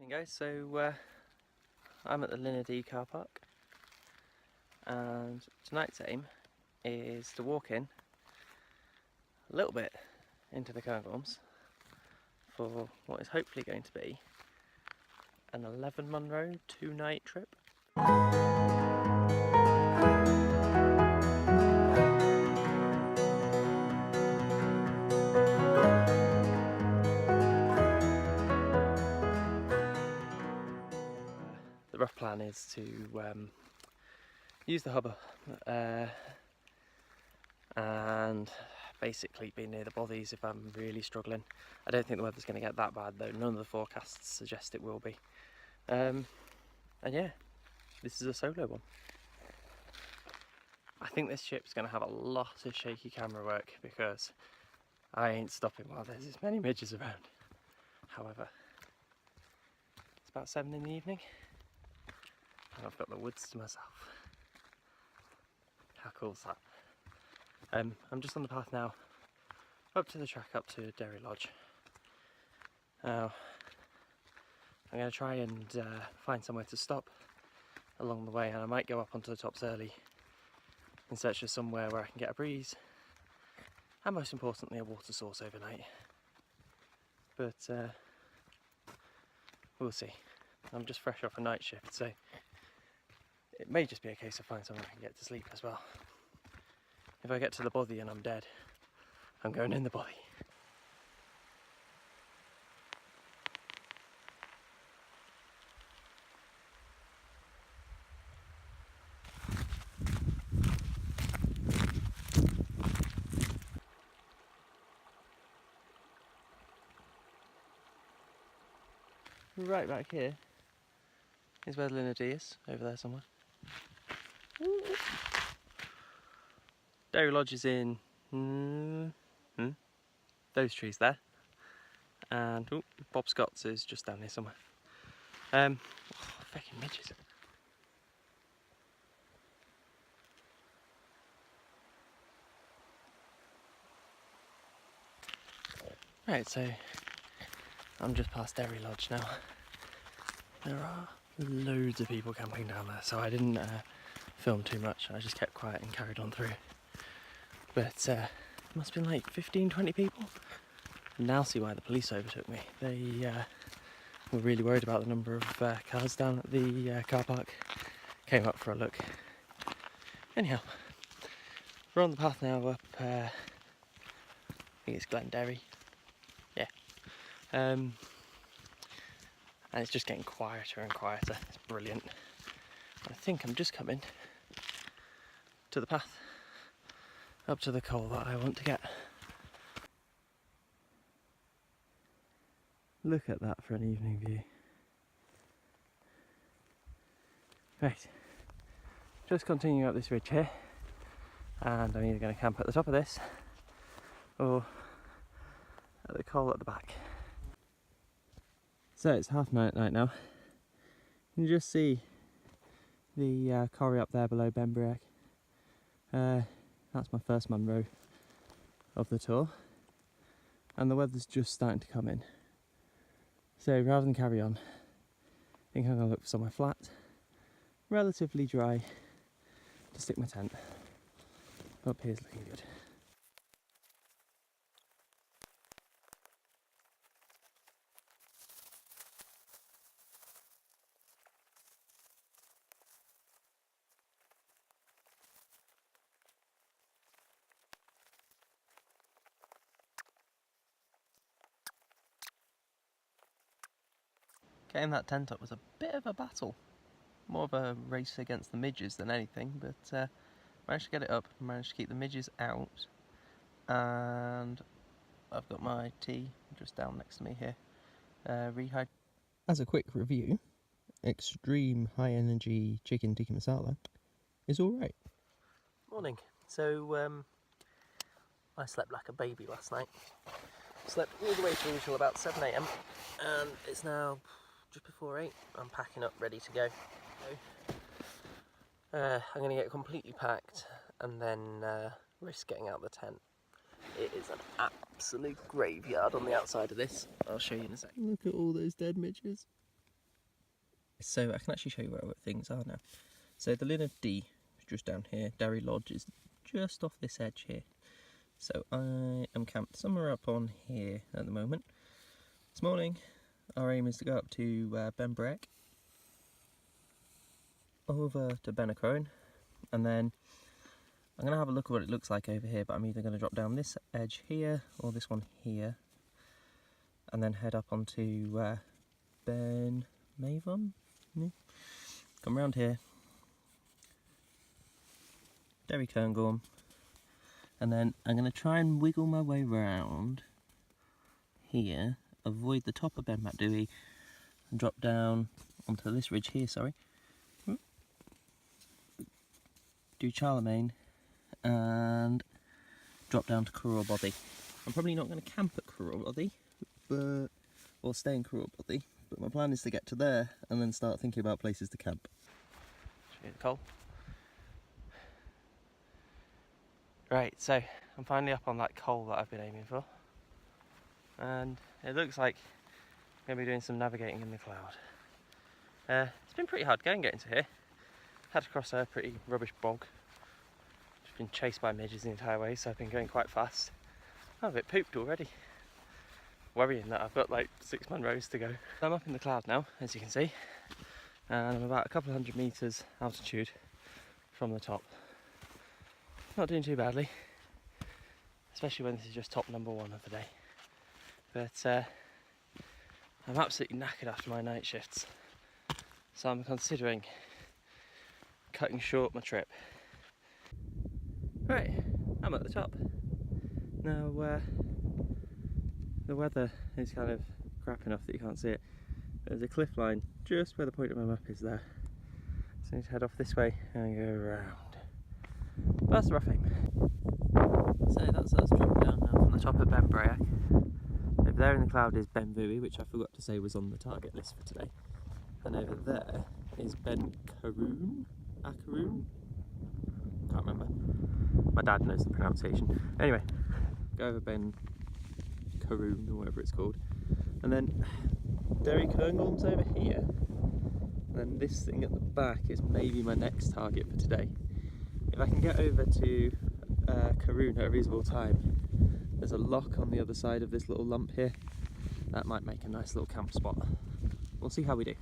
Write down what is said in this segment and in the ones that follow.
Evening guys, so I'm at the Linnadee car park and tonight's aim is to walk in a little bit into the Cairngorms for what is hopefully going to be an 11 Munro 2-night trip. The rough plan is to use the hubba and basically be near the bothies if I'm really struggling. I don't think the weather's going to get that bad though, none of the forecasts suggest it will be. And yeah, this is a solo one. I think this trip's going to have a lot of shaky camera work because I ain't stopping while there's as many midges around. However, it's about 7 in the evening and I've got the woods to myself. How cool is that? I'm just on the path now, up to the track, up to Derry Lodge. Now, I'm going to try and find somewhere to stop along the way, and I might go up onto the tops early in search of somewhere where I can get a breeze, and most importantly a water source overnight. But we'll see. I'm just fresh off a night shift, so it may just be a case of finding somewhere I can get to sleep as well. If I get to the bothy and I'm dead, I'm going in the bothy. Right back here is where the Linnadee is, over there somewhere. Ooh. Derry Lodge is in those trees there, and Bob Scott's is just down here somewhere. Fucking midges. Right, so I'm just past Derry Lodge now. There are loads of people camping down there, so I didn't film too much. I just kept quiet and carried on through. But must have been like 15-20 people. I now see why the police overtook me. They were really worried about the number of cars down at the car park. Came up for a look. Anyhow, we're on the path now up, I think it's Glenderry. Yeah. And it's just getting quieter and quieter. It's brilliant. I think I'm just coming to the path up to the coal that I want to get. Look at that for an evening view. Right, just continuing up this ridge here, and I'm either going to camp at the top of this or at the coal at the back. So it's 9:30 at night now. You can just see the quarry up there below Beinn Bhreac. That's my first Munro of the tour, and the weather's just starting to come in. So rather than carry on, I think I'm going to look for somewhere flat, relatively dry, to stick my tent. Up here's looking good. Getting that tent up was a bit of a battle. More of a race against the midges than anything, but managed to get it up, managed to keep the midges out, and I've got my tea just down next to me here. Rehydrate. As a quick review, extreme high energy chicken tikka masala is alright. Morning. So I slept like a baby last night. Slept all the way through until about 7 AM, and it's now just before 8. I'm packing up, ready to go. I'm going to get completely packed and then risk getting out of the tent. It is an absolute graveyard on the outside of this. I'll show you in a second. Look at all those dead midges. So I can actually show you where things are now. So the Linn of D is just down here. Derry Lodge is just off this edge here. So I am camped somewhere up on here at the moment. This morning our aim is to go up to Beinn Bhreac, over to Beinn Mheadhoin, and then I'm going to have a look at what it looks like over here, but I'm either going to drop down this edge here or this one here and then head up onto Beinn Mheadhoin. Come round here, Derry Cairngorm, and then I'm going to try and wiggle my way round here, avoid the top of Beinn Mheadhoin and drop down onto this ridge here, do Chaorainn and drop down to Cairngorms. I'm probably not going to camp at Cairngorms, or stay in Cairngorms, but my plan is to get to there and then start thinking about places to camp. Show you the coal. Right, so I'm finally up on that coal that I've been aiming for, and it looks like I'm going to be doing some navigating in the cloud. It's been pretty hard getting to here. Had to cross a pretty rubbish bog. Just been chased by midges the entire way, so I've been going quite fast. I'm a bit pooped already. Worrying that I've got like 6 Munros to go. I'm up in the cloud now, as you can see, and I'm about a couple of 100 metres altitude from the top. Not doing too badly, especially when this is just top number 1 of the day. But I'm absolutely knackered after my night shifts, so I'm considering cutting short my trip. Right, I'm at the top. Now the weather is kind of crap enough that you can't see it. There's a cliff line just where the point of my map is there. So I need to head off this way and go around. But that's the rough aim. So that's us dropping down now from the top of Beinn Bhreac. Over there in the cloud is Beinn Mheadhoin, which I forgot to say was on the target list for today. And over there is Beinn Cairngorm? Cairngorm? Can't remember. My dad knows the pronunciation. Anyway, go over Beinn Cairngorm or whatever it's called. And then Derry Cairngorms over here. And then this thing at the back is maybe my next target for today. If I can get over to Cairn at a reasonable time, there's a loch on the other side of this little lump here. That might make a nice little camp spot. We'll see how we do.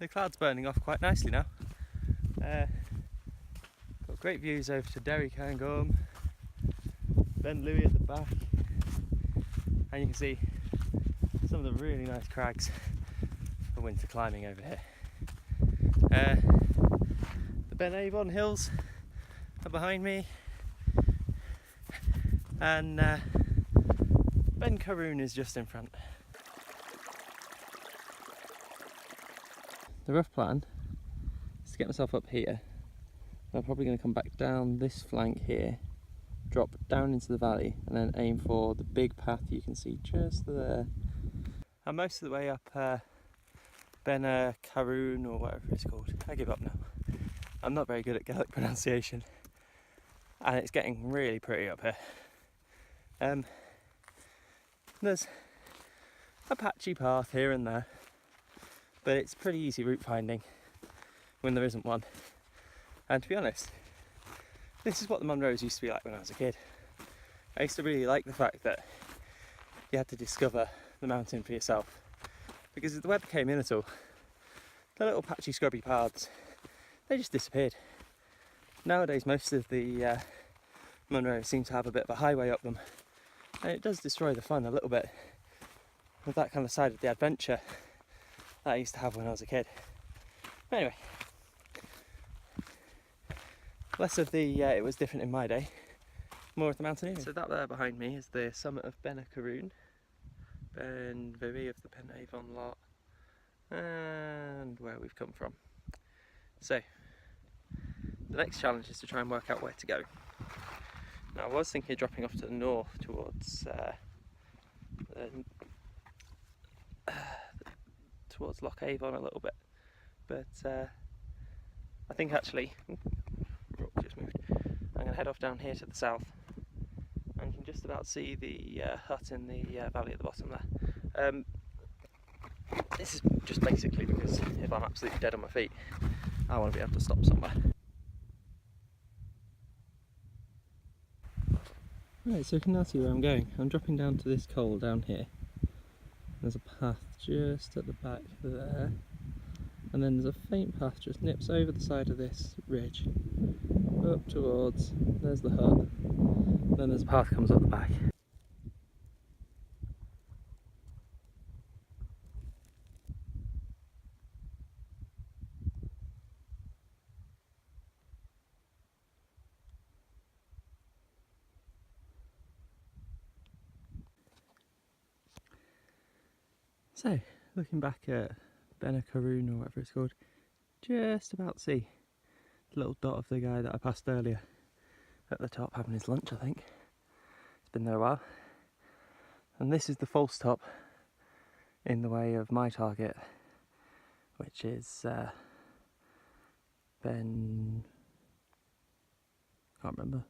The cloud's burning off quite nicely now. Got great views over to Derry Cairngorm, Beinn Mheadhoin at the back, and you can see some of the really nice crags for winter climbing over here. The Beinn Mheadhoin hills are behind me, and Beinn Cairn is just in front. The rough plan is to get myself up here. I'm probably going to come back down this flank here, drop down into the valley, and then aim for the big path you can see just there. I'm most of the way up Beinn Cairn or whatever it's called. I give up now. I'm not very good at Gaelic pronunciation, and it's getting really pretty up here. There's a patchy path here and there, but it's pretty easy route finding when there isn't one. And to be honest, this is what the Munros used to be like when I was a kid. I used to really like the fact that you had to discover the mountain for yourself, because if the weather came in at all, the little patchy scrubby paths, they just disappeared. Nowadays most of the Munros seem to have a bit of a highway up them, and it does destroy the fun a little bit with that kind of side of the adventure that I used to have when I was a kid. Anyway, less of the it was different in my day, more of the mountaineering. So that there behind me is the summit of Beinn Cairn, Beinn Mheadhoin of the Beinn Mheadhoin lot, and where we've come from. So the next challenge is to try and work out where to go. Now I was thinking of dropping off to the north towards towards Lochain a little bit, but I think actually rock just moved. I'm going to head off down here to the south, and you can just about see the hut in the valley at the bottom there. This is just basically because if I'm absolutely dead on my feet, I want to be able to stop somewhere. Right, so you can now see where I'm going. I'm dropping down to this coal down here. There's a path just at the back there, and then there's a faint path just nips over the side of this ridge up towards, there's the hut, then there's a path that comes up the back. So, looking back at Beinn Mheadhoin or whatever it's called, just about see the little dot of the guy that I passed earlier at the top having his lunch, I think. It's been there a while. And this is the false top in the way of my target, which is Beinn... can't remember.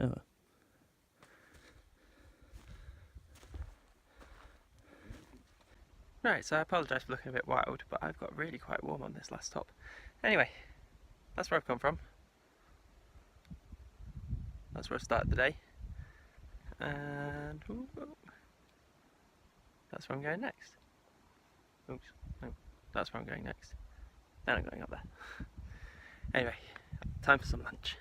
Oh well. Right, so I apologise for looking a bit wild, but I've got really quite warm on this last top. Anyway, that's where I've come from. That's where I started the day. And that's where I'm going next. Oops, no, that's where I'm going next. Then I'm going up there. Anyway, time for some lunch.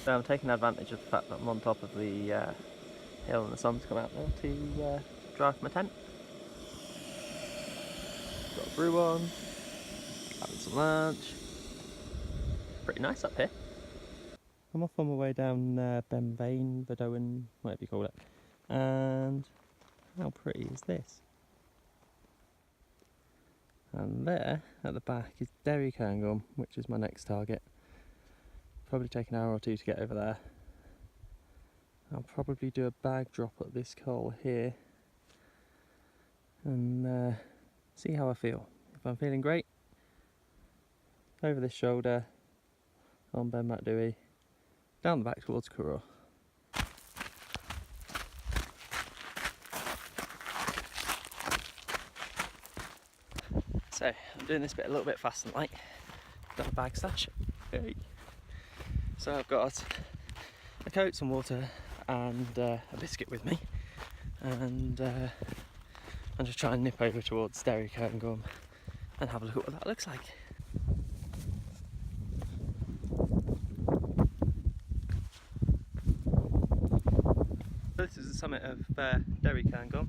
So I'm taking advantage of the fact that I'm on top of the hill and the sun's come out there to dry off my tent. Got a brew on, having some lunch. Pretty nice up here. I'm off on my way down Beinn Mheadhoin, whatever you call it. And how pretty is this? And there at the back is Derry Cairngorm, which is my next target. Probably take an hour or two to get over there. I'll probably do a bag drop at this coal here and see how I feel. If I'm feeling great, over this shoulder, on Beinn Mheadhoin, down the back towards Chaorainn. So I'm doing this bit a little bit fast and light. Got a bag stash. Hey. So I've got a coat, some water, and a biscuit with me, and I'm just trying to nip over towards Derry Cairngorm and have a look at what that looks like. This is the summit of Derry Cairngorm.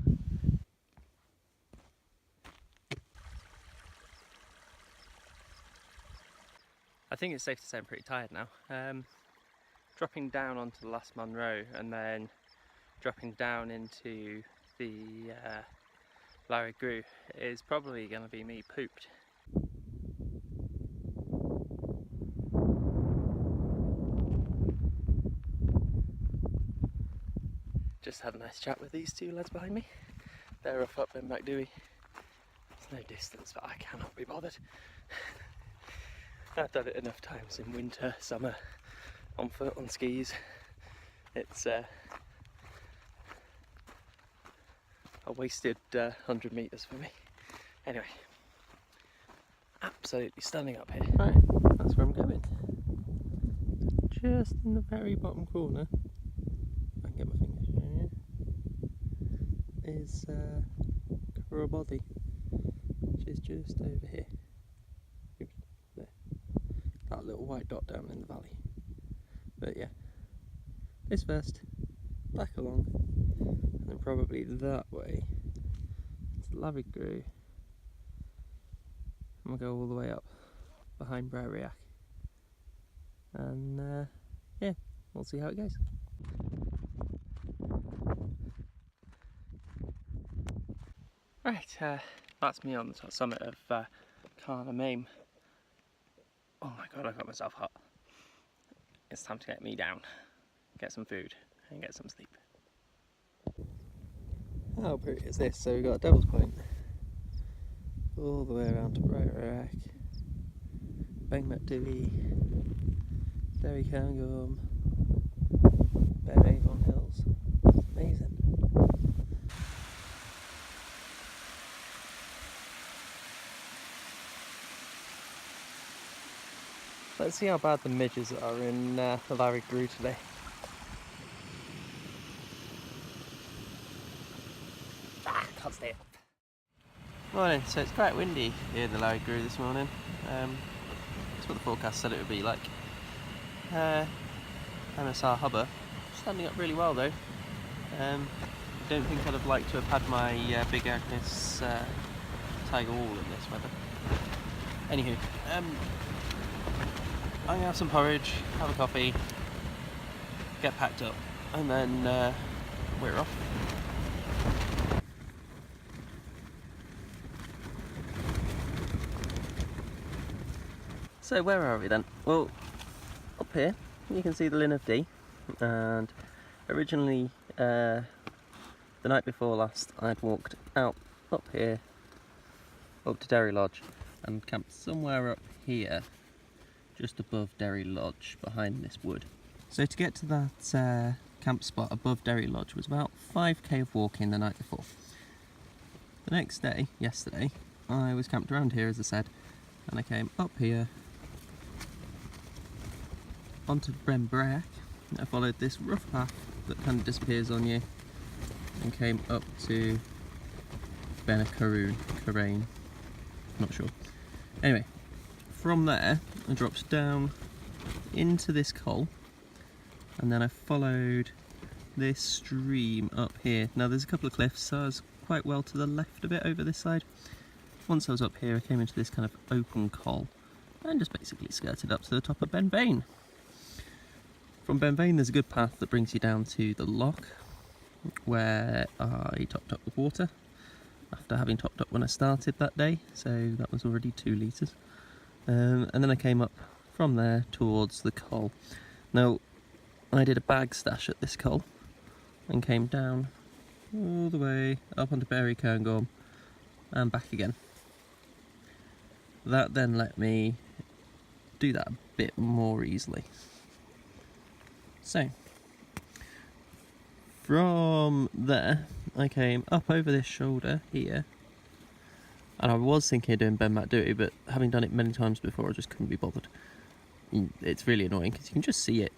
I think it's safe to say I'm pretty tired now. Dropping down onto the last Munro and then dropping down into the Braeriach is probably going to be me pooped. Just had a nice chat with these two lads behind me. They're off up in Beinn Mheadhoin. It's no distance, but I cannot be bothered. I've done it enough times in winter, summer, on foot, on skis. It's a wasted 100 metres for me. Anyway, absolutely stunning up here. Right, that's where I'm going. Just in the very bottom corner, if I can get my fingers in here, is Chaorainn, which is just over here. Oops, there. That little white dot down in the valley. But yeah, this first, back along, and then probably that way. It's Braeriach. I'm gonna go all the way up behind Braeriach, and yeah, we'll see how it goes. Right, that's me on the top summit of Carn and Mhaim. Oh my god, I got myself hot. It's time to get me down, get some food, and get some sleep. How pretty is this? So we've got a Devil's Point all the way around to Braeriach, Beinn Mheadhoin, Derry Cairngorm, Beinn Mheadhoin hills. It's amazing. Let's see how bad the midges are in the Larry Grew today. Can't stay up. Morning, so it's quite windy here in the Larry Grew this morning. That's what the forecast said it would be like. MSR Hubber, standing up really well though. I don't think I'd have liked to have had my Big Agnes Tiger Wall in this weather. Anywho, I'm gonna have some porridge, have a coffee, get packed up, and then we're off. So where are we then? Well, up here you can see the Linn of Dee, and originally the night before last I'd walked out up here up to Derry Lodge and camped somewhere up here just above Derry Lodge behind this wood. So to get to that camp spot above Derry Lodge was about 5k of walking the night before. The next day, yesterday, I was camped around here as I said, and I came up here onto Beinn Bhreac. I followed this rough path that kind of disappears on you and came up to Beinn Mheadhoin, not sure. Anyway, from there I dropped down into this col and then I followed this stream up here. Now there's a couple of cliffs, so I was quite well to the left of it over this side. Once I was up here I came into this kind of open col and just basically skirted up to the top of Beinn Mheadhoin. From Beinn Mheadhoin there's a good path that brings you down to the loch where I topped up with water after having topped up when I started that day, so that was already 2 litres. And then I came up from there towards the col. Now I did a bag stash at this col and came down all the way up onto Derry Cairngorm and back again. That then let me do that a bit more easily. So from there I came up over this shoulder here, and I was thinking of doing Beinn Mheadhoin, but having done it many times before I just couldn't be bothered. It's really annoying because you can just see it.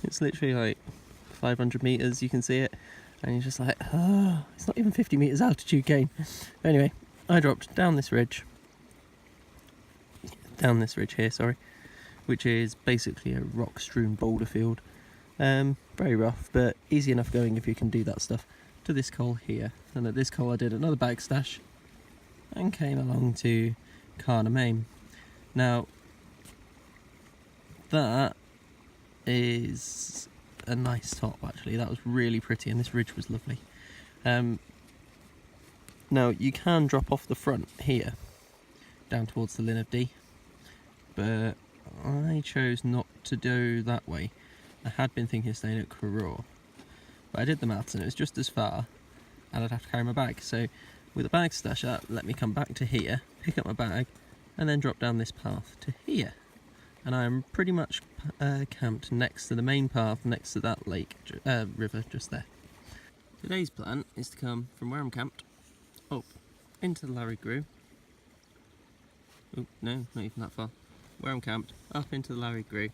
It's literally like 500 metres you can see it, and you're just like, oh, it's not even 50 metres altitude gain. But anyway, I dropped down this ridge here, sorry, which is basically a rock strewn boulder field. Very rough, but easy enough going if you can do that stuff, to this col here. And at this col I did another bag stash and came along to Carn and Mhaim. Now that is a nice top actually, that was really pretty, and this ridge was lovely. Now you can drop off the front here down towards the Linn of Dee, but I chose not to do that way. I had been thinking of staying at Cairngorms, but I did the maths and it was just as far and I'd have to carry my bag. So with a bag stash that let me come back to here, pick up my bag and then drop down this path to here. And I'm pretty much camped next to the main path, next to that lake, river just there. Today's plan is to come from where I'm camped up into the Larry Grew. Oh no, not even that far. Where I'm camped, up into the Larry Grew,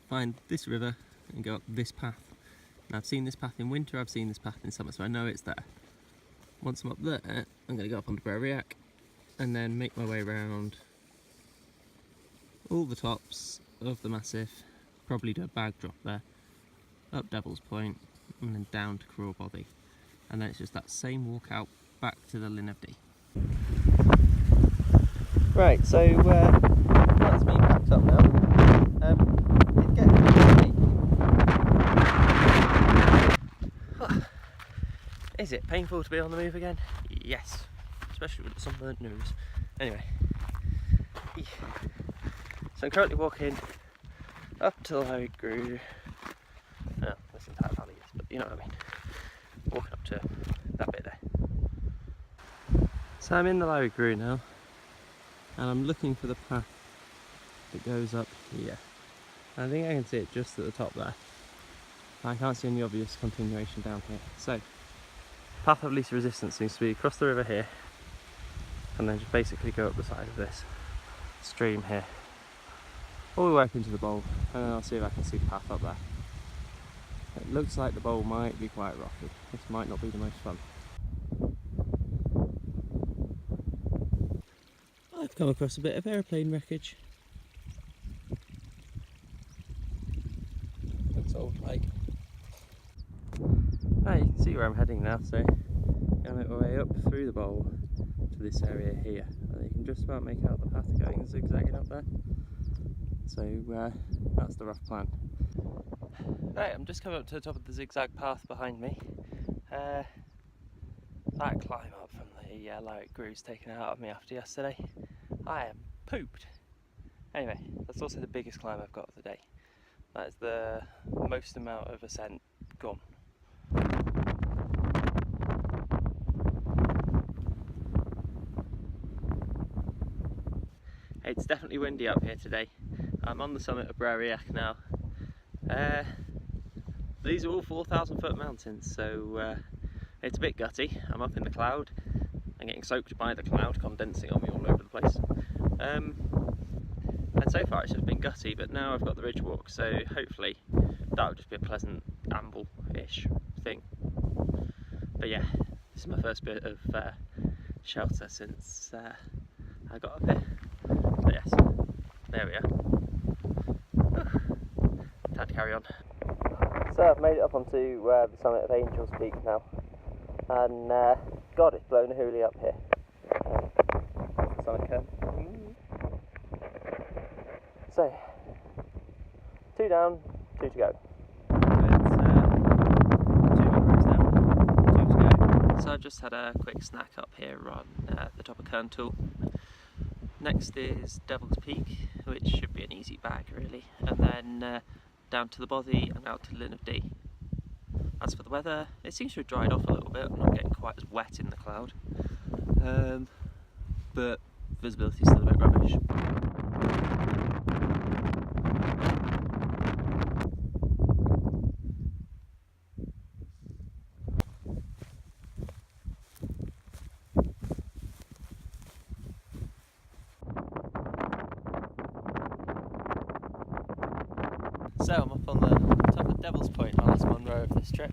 find this river and go up this path. Now I've seen this path in winter, I've seen this path in summer, so I know it's there. Once I'm up there, I'm going to go up onto Braeriach and then make my way around all the tops of the massif, probably do a bag drop there, up Devil's Point and then down to Cairngorms, and then it's just that same walk out back to the Linn of Dee. Right, so that's me packed up now. It's getting pretty. Is it painful to be on the move again? Yes, especially with some burnt news. Anyway, so I'm currently walking up to the Larry Grew. Well, this entire valley is, but you know what I mean. Walking up to that bit there. So I'm in the Larry Grew now, and I'm looking for the path that goes up here. I think I can see it just at the top there. I can't see any obvious continuation down here. So, path of least resistance seems to be across the river here, and then just basically go up the side of this stream here, all the way up into the bowl, and then I'll see if I can see the path up there. It looks like the bowl might be quite rocky. This might not be the most fun. I've come across a bit of aeroplane wreckage. Looks old like. Right, you can see where I'm heading now, so I'm going to make my way up through the bowl to this area here, and you can just about make out the path going zigzagging up there. So that's the rough plan. Right, I'm just coming up to the top of the zigzag path behind me. That climb up from the Lowick groove's taken out of me after yesterday. I am pooped. Anyway, that's also the biggest climb I've got of the day. That is the most amount of ascent gone. It's definitely windy up here today. I'm on the summit of Braeriach now. These are all 4,000 foot mountains, so it's a bit gutty. I'm up in the cloud. I'm getting soaked by the cloud, condensing on me all over the place. And so far it's just been gutty, but now I've got the ridge walk, so hopefully that'll just be a pleasant amble-ish thing. But yeah, this is my first bit of shelter since I got up here. But yes, there we are. Time to carry on. So I've made it up onto the summit of Angel's Peak now, and God, it's blown a hoolie up here. Summit Cairn. So, 2 down, 2 to go. It's 2 hours down, 2 to go. So I've just had a quick snack up here on the top of Carn Toul. Next is Devil's Peak, which should be an easy bag really, and then down to the Bothy and out to Linn of Dee. As for the weather, it seems to have dried off a little bit. I'm not getting quite as wet in the cloud, but visibility is still a bit rubbish. So I'm up on the top of Devil's Point, my last Munro of this trip.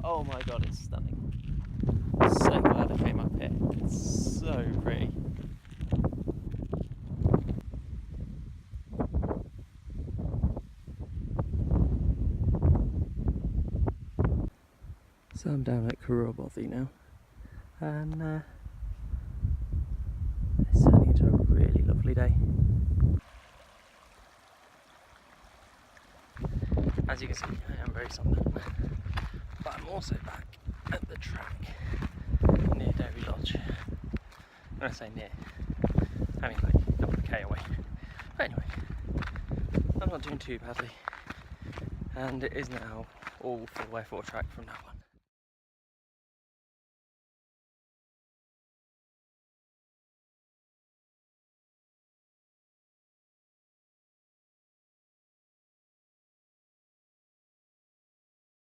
Oh my god, it's stunning. So glad I came up here. It's so pretty. So I'm down at Bothy now, and it's turning into a really lovely day. As you can see, I am very sunburned, but I'm also back at the track near Derry Lodge. When I say near, I mean like a couple of K away. But anyway, I'm not doing too badly, and it is now all 4x4 track from now on.